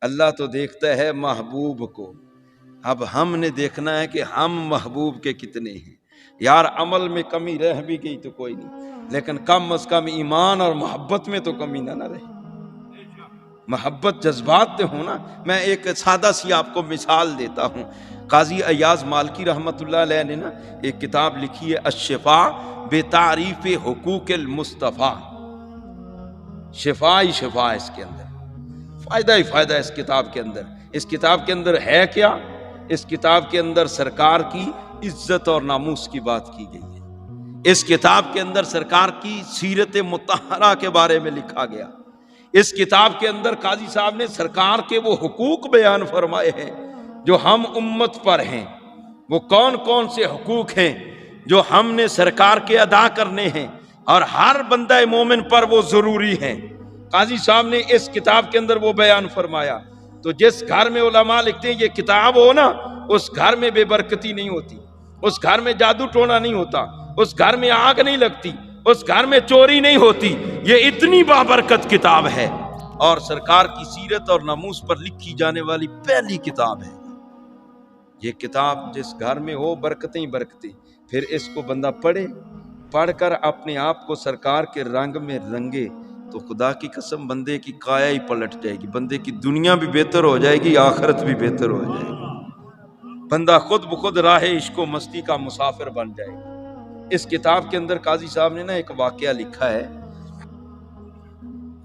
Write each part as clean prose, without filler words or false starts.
اللہ تو دیکھتا ہے محبوب کو، اب ہم نے دیکھنا ہے کہ ہم محبوب کے کتنے ہیں۔ یار عمل میں کمی رہ بھی گئی تو کوئی نہیں، لیکن کم از کم ایمان اور محبت میں تو کمی نہ رہے۔ محبت جذبات سے ہونا۔ میں ایک سادہ سی آپ کو مثال دیتا ہوں۔ قاضی ایاز مالکی رحمۃ اللہ علیہ نے نا ایک کتاب لکھی ہے الشفاء بتعریف حقوق المصطفیٰ۔ شفا ہی شفا اس کے اندر، فائدہ ہی فائدہ اس کتاب کے اندر۔ اس کتاب کے اندر ہے کیا؟ اس کتاب کے اندر سرکار کی عزت اور ناموس کی بات کی گئی ہے۔ اس کتاب کے اندر سرکار کی سیرت مطہرہ کے بارے میں لکھا گیا۔ اس کتاب کے اندر قاضی صاحب نے سرکار کے وہ حقوق بیان فرمائے ہیں جو ہم امت پر ہیں۔ وہ کون کون سے حقوق ہیں جو ہم نے سرکار کے ادا کرنے ہیں اور ہر بندہ مومن پر وہ ضروری ہیں۔ قاضی صاحب نے اس کتاب کے اندر وہ بیان فرمایا۔ تو جس گھر میں علماء لکھتے ہیں یہ کتاب ہو نا، اس گھر میں بے برکتی نہیں ہوتی، اس گھر میں جادو ٹونا نہیں ہوتا، اس گھر میں آگ نہیں لگتی، اس گھر میں چوری نہیں ہوتی۔ یہ اتنی بابرکت کتاب ہے اور سرکار کی سیرت اور ناموس پر لکھی جانے والی پہلی کتاب ہے۔ یہ کتاب جس گھر میں ہو برکتیں ہی برکتیں۔ پھر اس کو بندہ پڑھ کر اپنے آپ کو سرکار کے رنگ میں رنگے تو خدا کی قسم بندے کی کایا ہی پلٹ جائے گی، بندے کی دنیا بھی بہتر ہو جائے گی، آخرت بھی بہتر ہو جائے گی، بندہ خود بخود راہ عشق و مستی کا مسافر بن جائے گا۔ اس کتاب کے اندر قاضی صاحب نے نا ایک واقعہ لکھا ہے۔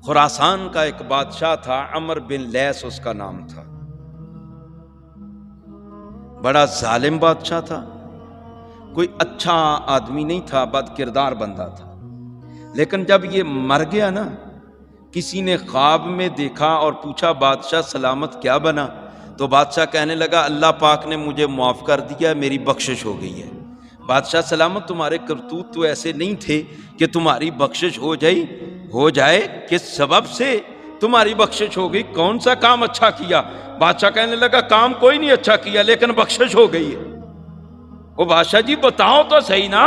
خراسان کا ایک بادشاہ تھا، عمر بن لیس اس کا نام تھا۔ بڑا ظالم بادشاہ تھا، کوئی اچھا آدمی نہیں تھا، بد کردار بندہ تھا۔ لیکن جب یہ مر گیا نا، کسی نے خواب میں دیکھا اور پوچھا بادشاہ سلامت کیا بنا؟ تو بادشاہ کہنے لگا اللہ پاک نے مجھے معاف کر دیا، میری بخشش ہو گئی ہے۔ بادشاہ سلامت تمہارے کرتوت تو ایسے نہیں تھے کہ تمہاری بخشش ہو جائے، کس سبب سے تمہاری بخشش ہو گئی؟ کون سا کام اچھا کیا؟ بادشاہ کہنے لگا کام کوئی نہیں اچھا کیا لیکن بخشش ہو گئی ہے۔ وہ بادشاہ جی بتاؤ تو صحیح نا،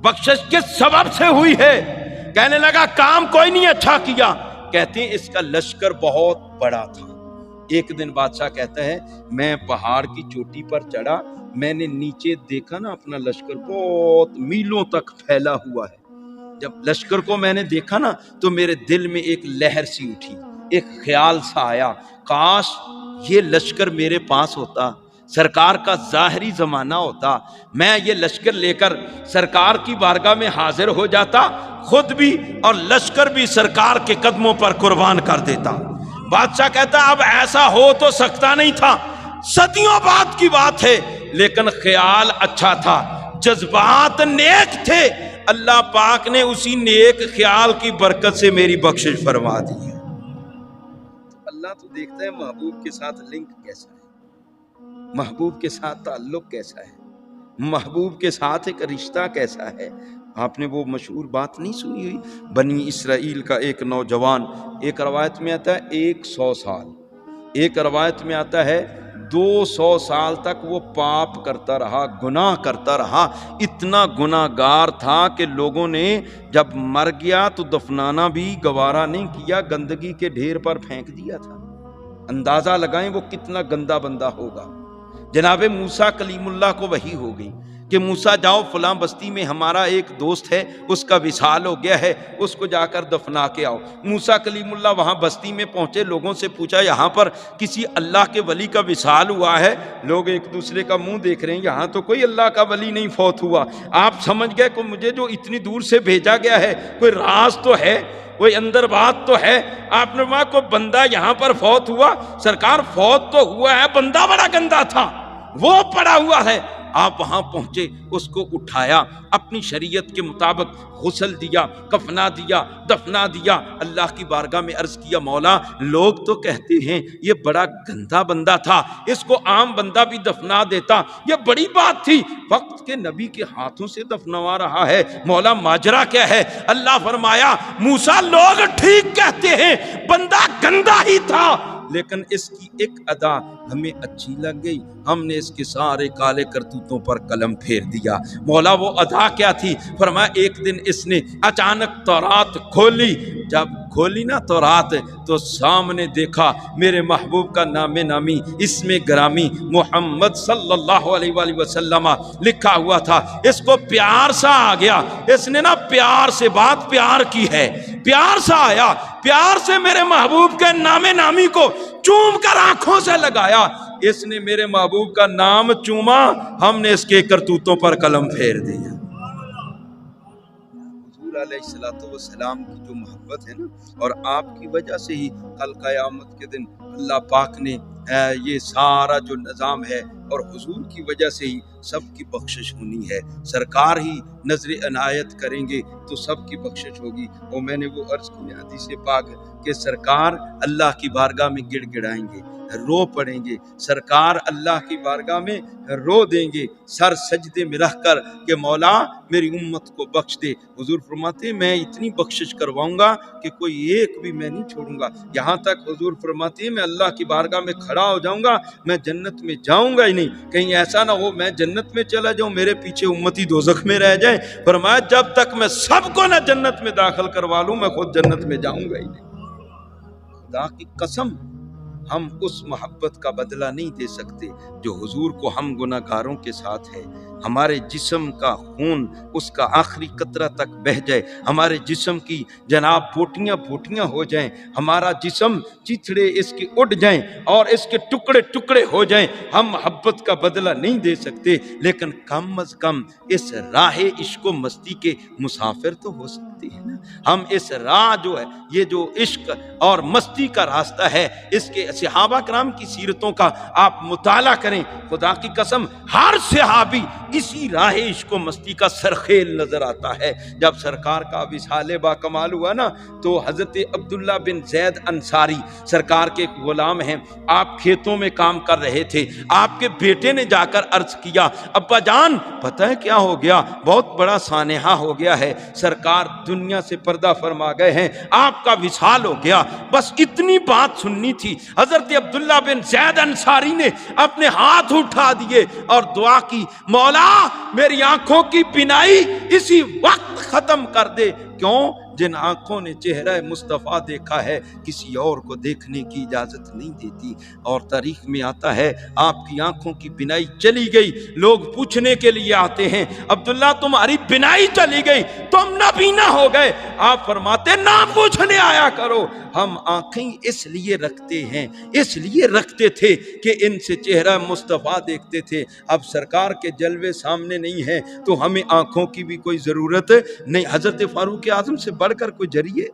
بخشش کس سبب سے ہوئی ہے؟ کہنے لگا کام کوئی نہیں اچھا کیا، کہتے ہیں اس کا لشکر بہت بڑا تھا۔ ایک دن بادشاہ کہتا ہے میں پہاڑ کی چوٹی پر چڑھا، میں نے نیچے دیکھا نا اپنا لشکر بہت میلوں تک پھیلا ہوا ہے۔ جب لشکر کو میں نے دیکھا نا تو میرے دل میں ایک لہر سی اٹھی، ایک خیال سا آیا، کاش یہ لشکر میرے پاس ہوتا، سرکار کا ظاہری زمانہ ہوتا، میں یہ لشکر لے کر سرکار کی بارگاہ میں حاضر ہو جاتا، خود بھی اور لشکر بھی سرکار کے قدموں پر قربان کر دیتا۔ بادشاہ کہتا اب ایسا ہو تو سکتا نہیں تھا، صدیوں بعد کی بات ہے، لیکن خیال اچھا تھا، جذبات نیک تھے، اللہ پاک نے اسی نیک خیال کی برکت سے میری بخشش فرما دی ہے۔ اللہ تو دیکھتا ہے محبوب کے ساتھ لنک کیسا ہے، محبوب کے ساتھ تعلق کیسا ہے، محبوب کے ساتھ ایک رشتہ کیسا ہے۔ آپ نے وہ مشہور بات نہیں سنی ہوئی؟ بنی اسرائیل کا ایک نوجوان، ایک روایت میں آتا ہے 100 سال، ایک روایت میں آتا ہے 200 سال تک وہ پاپ کرتا رہا، گناہ کرتا رہا، اتنا گناہ گار تھا کہ لوگوں نے جب مر گیا تو دفنانا بھی گوارا نہیں کیا، گندگی کے ڈھیر پر پھینک دیا تھا۔ اندازہ لگائیں وہ کتنا گندا بندہ ہوگا۔ جناب موسیٰ کلیم اللہ کو وحی ہو گئی کہ موسیٰ جاؤ فلاں بستی میں ہمارا ایک دوست ہے، اس کا وصال ہو گیا ہے، اس کو جا کر دفنا کے آؤ۔ موسیٰ کلیم اللہ وہاں بستی میں پہنچے، لوگوں سے پوچھا یہاں پر کسی اللہ کے ولی کا وصال ہوا ہے؟ لوگ ایک دوسرے کا منہ دیکھ رہے ہیں، یہاں تو کوئی اللہ کا ولی نہیں فوت ہوا۔ آپ سمجھ گئے کہ مجھے جو اتنی دور سے بھیجا گیا ہے کوئی راز تو ہے، کوئی اندر بات تو ہے۔ آپ نے کہا کوئی بندہ یہاں پر فوت ہوا؟ سرکار فوت تو ہوا ہے، بندہ بڑا گندا تھا، وہ پڑا ہوا ہے۔ آپ وہاں پہنچے، اس کو اٹھایا، اپنی شریعت کے مطابق غسل دیا، کفنا دیا، دفنا دیا، اللہ کی بارگاہ میں عرض کیا مولا لوگ تو کہتے ہیں یہ بڑا گندا بندہ تھا، اس کو عام بندہ بھی دفنا دیتا، یہ بڑی بات تھی، وقت کے نبی کے ہاتھوں سے دفنوا رہا ہے، مولا ماجرا کیا ہے؟ اللہ فرمایا موسیٰ لوگ ٹھیک کہتے ہیں بندہ گندا ہی تھا، لیکن اس کی ایک ادا ہمیں اچھی لگ گئی، ہم نے اس کے سارے کالے کرتوتوں پر قلم پھیر دیا۔ مولا وہ ادا کیا تھی؟ فرمایا ایک دن اس نے اچانک تورات کھولی، جب کھولی نا تو رات تو سامنے دیکھا میرے محبوب کا نام نامی اسم گرامی محمد صلی اللہ علیہ وآلہ وسلم لکھا ہوا تھا۔ اس کو پیار سا آ گیا، اس نے نا پیار سے بات پیار کی ہے، پیار سا آیا، پیار سے میرے محبوب کے نام نامی کو چوم کر آنکھوں سے لگایا۔ اس نے میرے محبوب کا نام چوما، ہم نے اس کے کرتوتوں پر قلم پھیر دیا۔ حضور علیہ السلام کی جو محبت ہے نا، اور آپ کی وجہ سے ہی کل قیامت کے دن اللہ پاک نے یہ سارا جو نظام ہے، اور حضور کی وجہ سے ہی سب کی بخشش ہونی ہے۔ سرکار ہی نظر عنایت کریں گے تو سب کی بخشش ہوگی۔ اور میں نے وہ عرض کی حدیث پاک کہ سرکار اللہ کی بارگاہ میں گڑ گڑائیں گے، رو پڑیں گے، سرکار اللہ کی بارگاہ میں رو دیں گے سر سجدے میں رکھ کر کہ مولا میری امت کو بخش دے۔ حضور فرماتے ہیں میں اتنی بخشش کرواؤں گا کہ کوئی ایک بھی میں نہیں چھوڑوں گا۔ یہاں تک حضور فرماتے ہیں میں اللہ کی بارگاہ میں کھڑا ہو جاؤں گا، میں جنت میں جاؤں گا ہی نہیں، کہیں ایسا نہ ہو میں جنت میں چلا جاؤں میرے پیچھے امتی دوزخ میں رہ جائیں۔ فرمایا جب تک میں سب کو نہ جنت میں داخل کروا لوں میں خود جنت میں جاؤں گا ہی نہیں۔ خدا کی قسم ہم اس محبت کا بدلہ نہیں دے سکتے جو حضور کو ہم گناہ گاروں کے ساتھ ہے۔ ہمارے جسم کا خون اس کا آخری قطرہ تک بہہ جائے، ہمارے جسم کی جناب بوٹیاں بوٹیاں ہو جائیں، ہمارا جسم چتھڑے اس کے اڑ جائیں اور اس کے ٹکڑے ٹکڑے ہو جائیں، ہم محبت کا بدلہ نہیں دے سکتے، لیکن کم از کم اس راہ عشق و مستی کے مسافر تو ہو سکتے ہیں نا۔ ہم اس راہ جو ہے یہ جو عشق اور مستی کا راستہ ہے، اس کے صحابہ کرام کی سیرتوں کا آپ مطالعہ کریں، خدا کی قسم ہر صحابی اسی راہ عشق و مستی کا سرخیل نظر آتا ہے۔ جب سرکار کا وصال با کمال ہوا نا تو حضرت عبداللہ بن زید انصاری سرکار کے غلام ہیں، آپ کھیتوں میں کام کر رہے تھے، آپ کے بیٹے نے جا کر عرض کیا ابا جان پتہ ہے کیا ہو گیا، بہت بڑا سانحہ ہو گیا ہے، سرکار دنیا سے پردہ فرما گئے ہیں، آپ کا وصال ہو گیا۔ بس اتنی بات سننی تھی، حضرت عبداللہ بن زید انصاری نے اپنے ہاتھ اٹھا دیے اور دعا کی مولا میری آنکھوں کی بینائی اسی وقت ختم کر دے، کیوں؟ جن آنکھوں نے چہرہ مصطفیٰ دیکھا ہے کسی اور کو دیکھنے کی اجازت نہیں دیتی۔ اور تاریخ میں آتا ہے آپ کی آنکھوں کی بینائی چلی گئی، لوگ پوچھنے کے لیے آتے ہیں عبداللہ تمہاری بینائی چلی گئی، تم نابینا ہو گئے، آپ فرماتے نہ پوچھنے آیا کرو، ہم آنکھیں اس لیے رکھتے ہیں، اس لیے رکھتے تھے کہ ان سے چہرہ مصطفیٰ دیکھتے تھے، اب سرکار کے جلوے سامنے نہیں ہیں تو ہمیں آنکھوں کی بھی کوئی ضرورت نہیں۔ حضرت فاروق اعظم سے بڑھ کر کوئی ذریعے،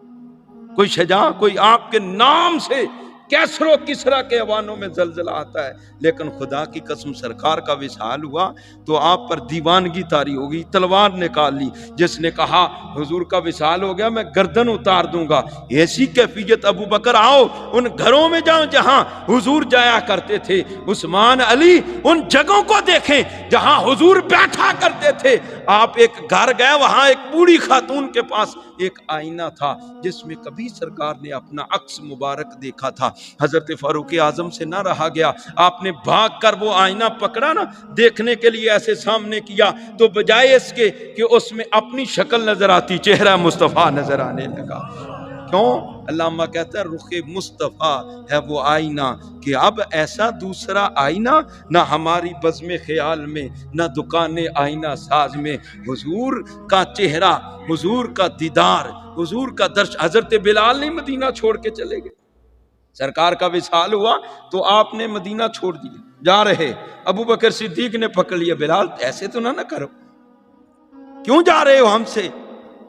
کوئی شجاع، کوئی آپ کے نام سے کیسر و کسرا کے ایوانوں میں زلزلہ آتا ہے، لیکن خدا کی قسم سرکار کا وصال ہوا تو آپ پر دیوانگی طاری ہو گئی، تلوار نکال لی، جس نے کہا حضور کا وصال ہو گیا میں گردن اتار دوں گا۔ ایسی کیفیت ابو بکر آؤ ان گھروں میں جاؤ جہاں حضور جایا کرتے تھے، عثمان علی ان جگہوں کو دیکھیں جہاں حضور بیٹھا کرتے تھے۔ آپ ایک گھر گئے، وہاں ایک بوڑھی خاتون کے پاس ایک آئینہ تھا جس میں کبھی سرکار نے اپنا عکس مبارک دیکھا تھا۔ حضرت فاروق اعظم سے نہ رہا گیا، آپ نے بھاگ کر وہ آئینہ پکڑا نا، دیکھنے کے لیے ایسے سامنے کیا تو بجائے اس کے کہ اس میں اپنی شکل نظر آتی چہرہ مصطفیٰ نظر آنے لگا۔ کیوں؟ علامہ کہتا ہے رخ مصطفیٰ ہے وہ آئینہ کہ اب ایسا دوسرا آئینہ نہ ہماری بزم خیال میں نہ دکان آئینہ ساز میں، حضور کا چہرہ، حضور کا دیدار، حضور کا درش۔ حضرت بلال نہیں مدینہ چھوڑ کے چلے گئے، سرکار کا وصال ہوا تو آپ نے مدینہ چھوڑ دیا، جا رہے ابو بکر صدیق نے پکڑ لیا، بلال ایسے تو نہ کرو، کیوں جا رہے ہو ہم سے،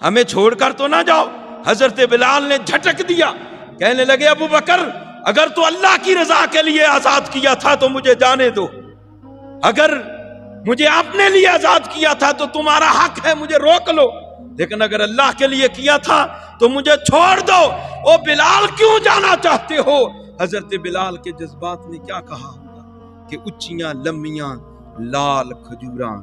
ہمیں چھوڑ کر تو نہ جاؤ۔ حضرت بلال نے جھٹک دیا، کہنے لگے ابو بکر اگر تو اللہ کی رضا کے لیے آزاد کیا تھا تو مجھے جانے دو، اگر مجھے اپنے لیے آزاد کیا تھا تو تمہارا حق ہے مجھے روک لو، لیکن اگر اللہ کے لیے کیا تھا تو مجھے چھوڑ دو۔ او بلال کیوں جانا چاہتے ہو؟ حضرت بلال کے جذبات نے کیا کہا ہوگا کہ اچیاں لمیاں لال کھجوراں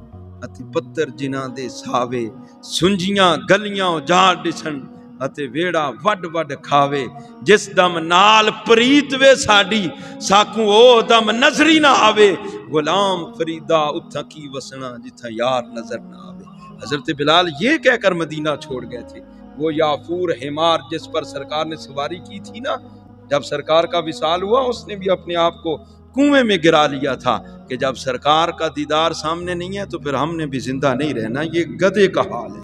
اتے پتر جنہاں دے ساوے، سنجیاں گلیاں جاڑ ڈسن اتے ویڑا وڈ وڈ کھاوے، جس دم نال پریت وے ساڈی ساکوں او دم نظری نہ آوے، غلام فریدا اتھا کی وسنا جتھا یار نظر نہ آوے۔ حضرت بلال یہ کہہ کر مدینہ چھوڑ گئے تھے، وہ یافور حمار جس پر سرکار نے سواری کی تھی نا، جب سرکار کا وصال ہوا اس نے بھی اپنے آپ کو کنویں میں گرا لیا تھا کہ جب سرکار کا دیدار سامنے نہیں ہے تو پھر ہم نے بھی زندہ نہیں رہنا، یہ گدھے کا حال ہے۔